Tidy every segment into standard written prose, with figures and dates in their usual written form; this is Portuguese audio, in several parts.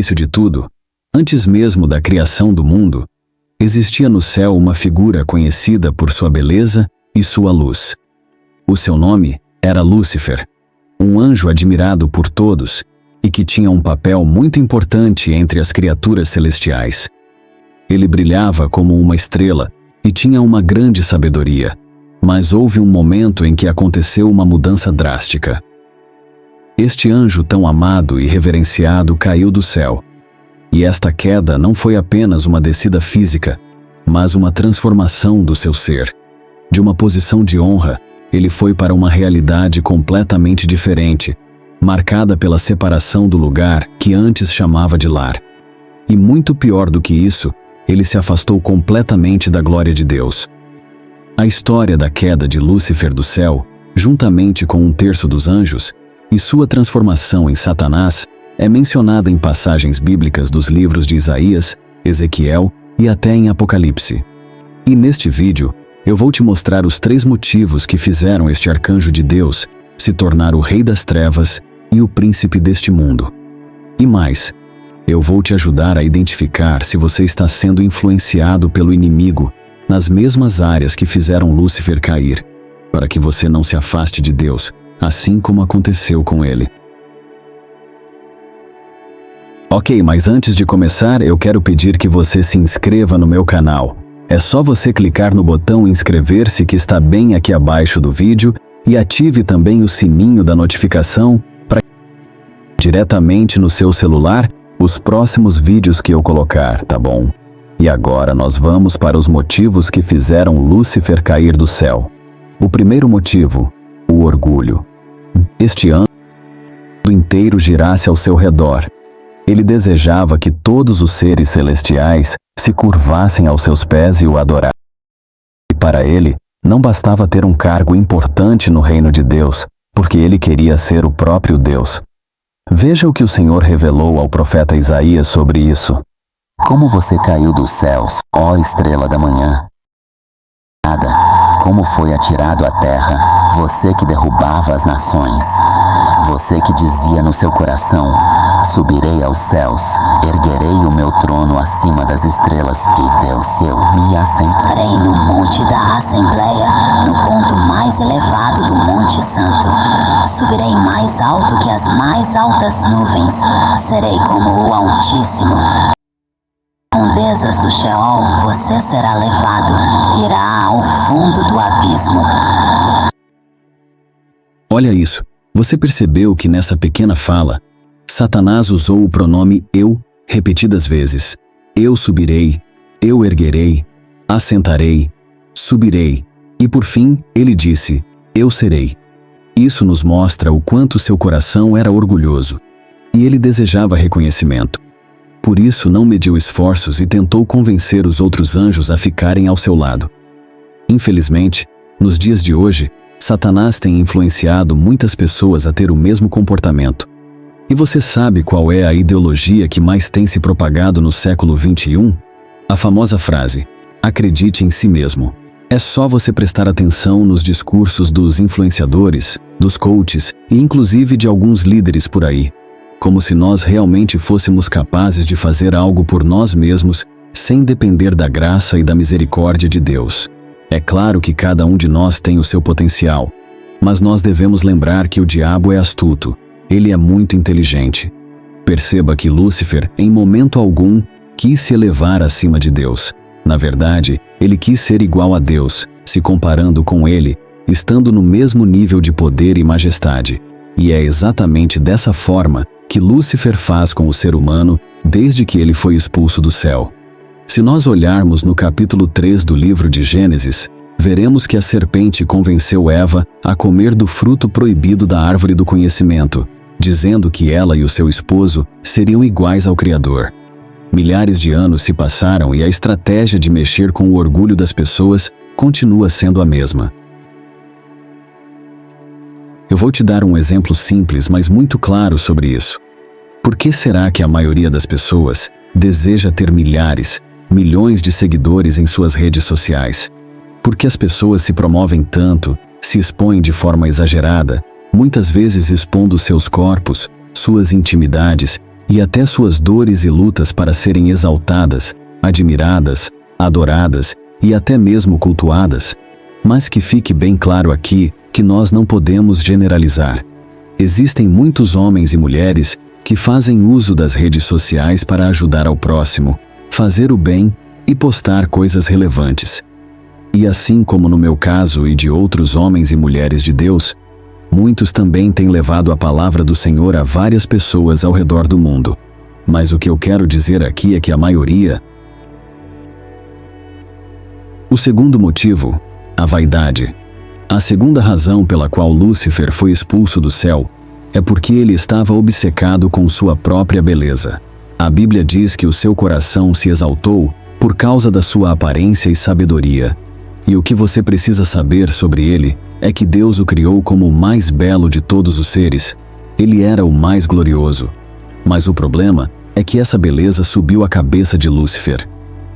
início de tudo, antes mesmo da criação do mundo, existia no céu uma figura conhecida por sua beleza e sua luz. O seu nome era Lúcifer, um anjo admirado por todos e que tinha um papel muito importante entre as criaturas celestiais. Ele brilhava como uma estrela e tinha uma grande sabedoria, mas houve um momento em que aconteceu uma mudança drástica. Este anjo tão amado e reverenciado caiu do céu, e esta queda não foi apenas uma descida física, mas uma transformação do seu ser. De uma posição de honra, ele foi para uma realidade completamente diferente, marcada pela separação do lugar que antes chamava de lar. E muito pior do que isso, ele se afastou completamente da glória de Deus. A história da queda de Lúcifer do céu, juntamente com 1/3 dos anjos, e sua transformação em Satanás, é mencionada em passagens bíblicas dos livros de Isaías, Ezequiel e até em Apocalipse. E neste vídeo, eu vou te mostrar os 3 motivos que fizeram este arcanjo de Deus se tornar o rei das trevas e o príncipe deste mundo. E mais, eu vou te ajudar a identificar se você está sendo influenciado pelo inimigo nas mesmas áreas que fizeram Lúcifer cair, para que você não se afaste de Deus, assim como aconteceu com ele. Ok, mas antes de começar, eu quero pedir que você se inscreva no meu canal. É só você clicar no botão inscrever-se que está bem aqui abaixo do vídeo e ative também o sininho da notificação para diretamente no seu celular os próximos vídeos que eu colocar, tá bom? E agora nós vamos para os motivos que fizeram Lúcifer cair do céu. O primeiro motivo, o orgulho. Este ano inteiro girasse ao seu redor. Ele desejava que todos os seres celestiais se curvassem aos seus pés e o adorassem. E para ele, não bastava ter um cargo importante no reino de Deus, porque ele queria ser o próprio Deus. Veja o que o Senhor revelou ao profeta Isaías sobre isso. Como você caiu dos céus, ó estrela da manhã! Como foi atirado à terra, você que derrubava as nações. Você que dizia no seu coração, subirei aos céus, erguerei o meu trono acima das estrelas de Deus, eu me assentarei no monte da Assembleia, no ponto mais elevado do Monte Santo. Subirei mais alto que as mais altas nuvens, serei como o Altíssimo. Profundezas do Sheol, você será levado, irá ao fundo do abismo. Olha isso, você percebeu que nessa pequena fala, Satanás usou o pronome eu repetidas vezes. Eu subirei, eu erguerei, assentarei, subirei, e por fim ele disse, eu serei. Isso nos mostra o quanto seu coração era orgulhoso, e ele desejava reconhecimento. Por isso não mediu esforços e tentou convencer os outros anjos a ficarem ao seu lado. Infelizmente, nos dias de hoje, Satanás tem influenciado muitas pessoas a ter o mesmo comportamento. E você sabe qual é a ideologia que mais tem se propagado no século XXI? A famosa frase, acredite em si mesmo. É só você prestar atenção nos discursos dos influenciadores, dos coaches e inclusive de alguns líderes por aí. Como se nós realmente fôssemos capazes de fazer algo por nós mesmos, sem depender da graça e da misericórdia de Deus. É claro que cada um de nós tem o seu potencial, mas nós devemos lembrar que o diabo é astuto, ele é muito inteligente. Perceba que Lúcifer, em momento algum, quis se elevar acima de Deus. Na verdade, ele quis ser igual a Deus, se comparando com ele, estando no mesmo nível de poder e majestade. E é exatamente dessa forma que Lúcifer faz com o ser humano desde que ele foi expulso do céu. Se nós olharmos no capítulo 3 do livro de Gênesis, veremos que a serpente convenceu Eva a comer do fruto proibido da árvore do conhecimento, dizendo que ela e o seu esposo seriam iguais ao Criador. Milhares de anos se passaram e a estratégia de mexer com o orgulho das pessoas continua sendo a mesma. Eu vou te dar um exemplo simples, mas muito claro sobre isso. Por que será que a maioria das pessoas deseja ter milhares, milhões de seguidores em suas redes sociais? Por que as pessoas se promovem tanto, se expõem de forma exagerada, muitas vezes expondo seus corpos, suas intimidades e até suas dores e lutas para serem exaltadas, admiradas, adoradas e até mesmo cultuadas. Mas que fique bem claro aqui que nós não podemos generalizar. Existem muitos homens e mulheres que fazem uso das redes sociais para ajudar ao próximo, fazer o bem e postar coisas relevantes. E assim como no meu caso e de outros homens e mulheres de Deus, muitos também têm levado a palavra do Senhor a várias pessoas ao redor do mundo. Mas o que eu quero dizer aqui é que a maioria... O segundo motivo, a vaidade. A segunda razão pela qual Lúcifer foi expulso do céu é porque ele estava obcecado com sua própria beleza. A Bíblia diz que o seu coração se exaltou por causa da sua aparência e sabedoria. E o que você precisa saber sobre ele é que Deus o criou como o mais belo de todos os seres. Ele era o mais glorioso. Mas o problema é que essa beleza subiu à cabeça de Lúcifer.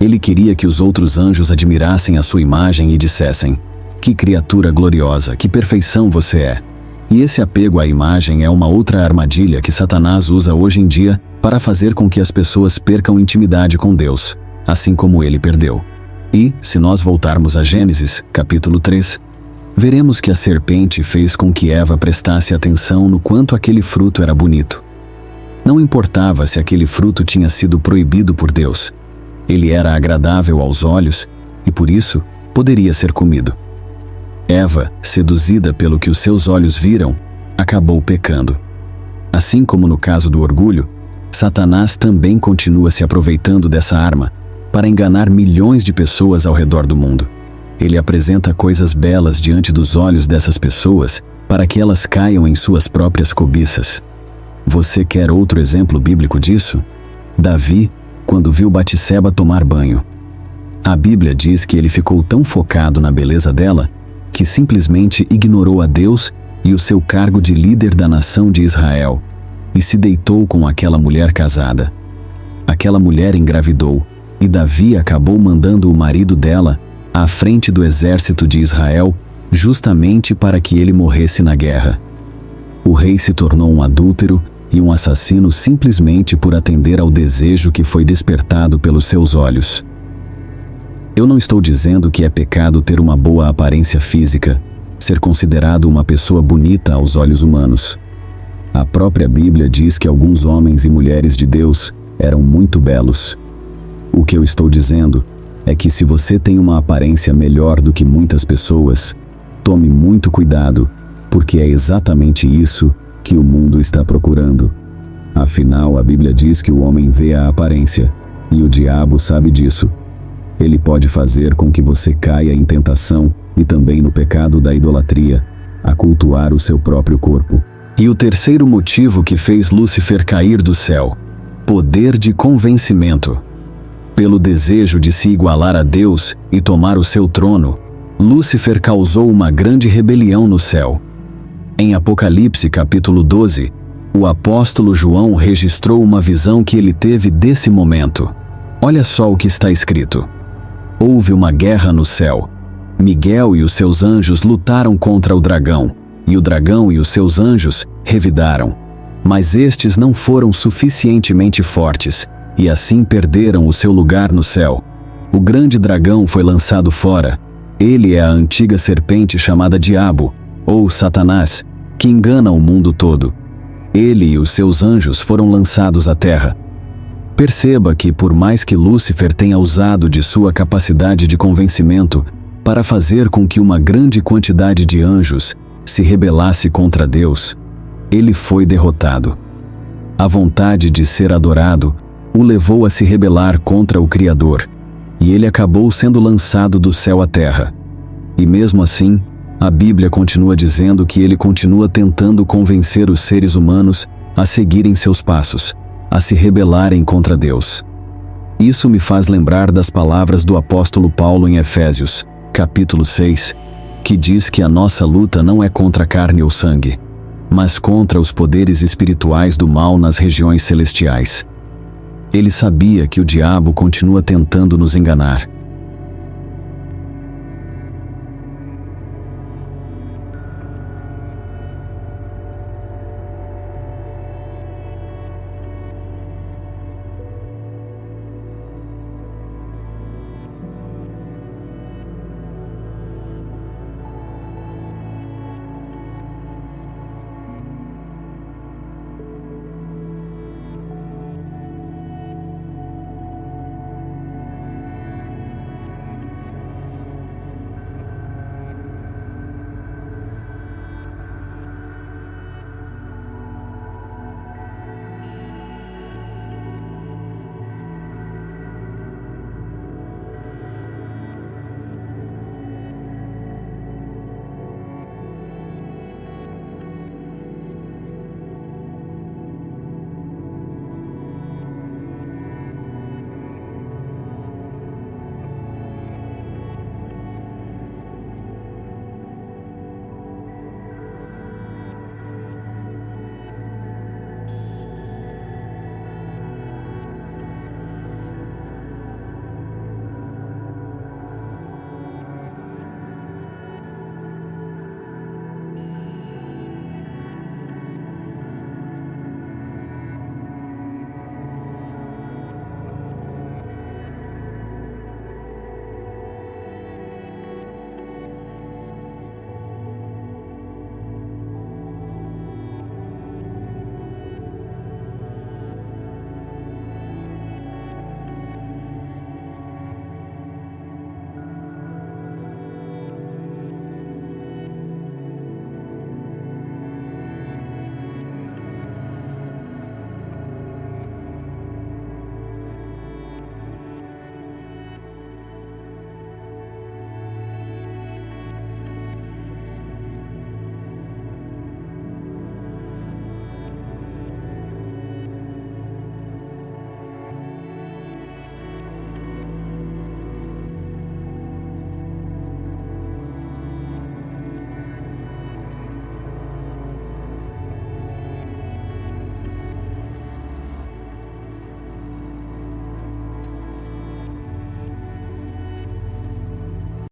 Ele queria que os outros anjos admirassem a sua imagem e dissessem: "Que criatura gloriosa, que perfeição você é." E esse apego à imagem é uma outra armadilha que Satanás usa hoje em dia para fazer com que as pessoas percam intimidade com Deus, assim como ele perdeu. E, se nós voltarmos a Gênesis, capítulo 3, veremos que a serpente fez com que Eva prestasse atenção no quanto aquele fruto era bonito. Não importava se aquele fruto tinha sido proibido por Deus. Ele era agradável aos olhos e, por isso, poderia ser comido. Eva, seduzida pelo que os seus olhos viram, acabou pecando. Assim como no caso do orgulho, Satanás também continua se aproveitando dessa arma para enganar milhões de pessoas ao redor do mundo. Ele apresenta coisas belas diante dos olhos dessas pessoas para que elas caiam em suas próprias cobiças. Você quer outro exemplo bíblico disso? Davi, quando viu Batseba tomar banho. A Bíblia diz que ele ficou tão focado na beleza dela que simplesmente ignorou a Deus e o seu cargo de líder da nação de Israel e se deitou com aquela mulher casada. Aquela mulher engravidou e Davi acabou mandando o marido dela à frente do exército de Israel justamente para que ele morresse na guerra. O rei se tornou um adúltero e um assassino simplesmente por atender ao desejo que foi despertado pelos seus olhos. Eu não estou dizendo que é pecado ter uma boa aparência física, ser considerado uma pessoa bonita aos olhos humanos. A própria Bíblia diz que alguns homens e mulheres de Deus eram muito belos. O que eu estou dizendo é que se você tem uma aparência melhor do que muitas pessoas, tome muito cuidado, porque é exatamente isso que o mundo está procurando. Afinal, a Bíblia diz que o homem vê a aparência, e o diabo sabe disso. Ele pode fazer com que você caia em tentação e também no pecado da idolatria, a cultuar o seu próprio corpo. E o terceiro motivo que fez Lúcifer cair do céu: poder de convencimento. Pelo desejo de se igualar a Deus e tomar o seu trono, Lúcifer causou uma grande rebelião no céu. Em Apocalipse capítulo 12, o apóstolo João registrou uma visão que ele teve desse momento. Olha só o que está escrito. Houve uma guerra no céu. Miguel e os seus anjos lutaram contra o dragão, e o dragão e os seus anjos revidaram. Mas estes não foram suficientemente fortes, e assim perderam o seu lugar no céu. O grande dragão foi lançado fora. Ele é a antiga serpente chamada Diabo, ou Satanás, que engana o mundo todo. Ele e os seus anjos foram lançados à terra. Perceba que, por mais que Lúcifer tenha usado de sua capacidade de convencimento para fazer com que uma grande quantidade de anjos se rebelasse contra Deus, ele foi derrotado. A vontade de ser adorado o levou a se rebelar contra o Criador, e ele acabou sendo lançado do céu à terra. E mesmo assim, a Bíblia continua dizendo que ele continua tentando convencer os seres humanos a seguirem seus passos, a se rebelarem contra Deus. Isso me faz lembrar das palavras do apóstolo Paulo em Efésios, capítulo 6, que diz que a nossa luta não é contra carne ou sangue, mas contra os poderes espirituais do mal nas regiões celestiais. Ele sabia que o diabo continua tentando nos enganar,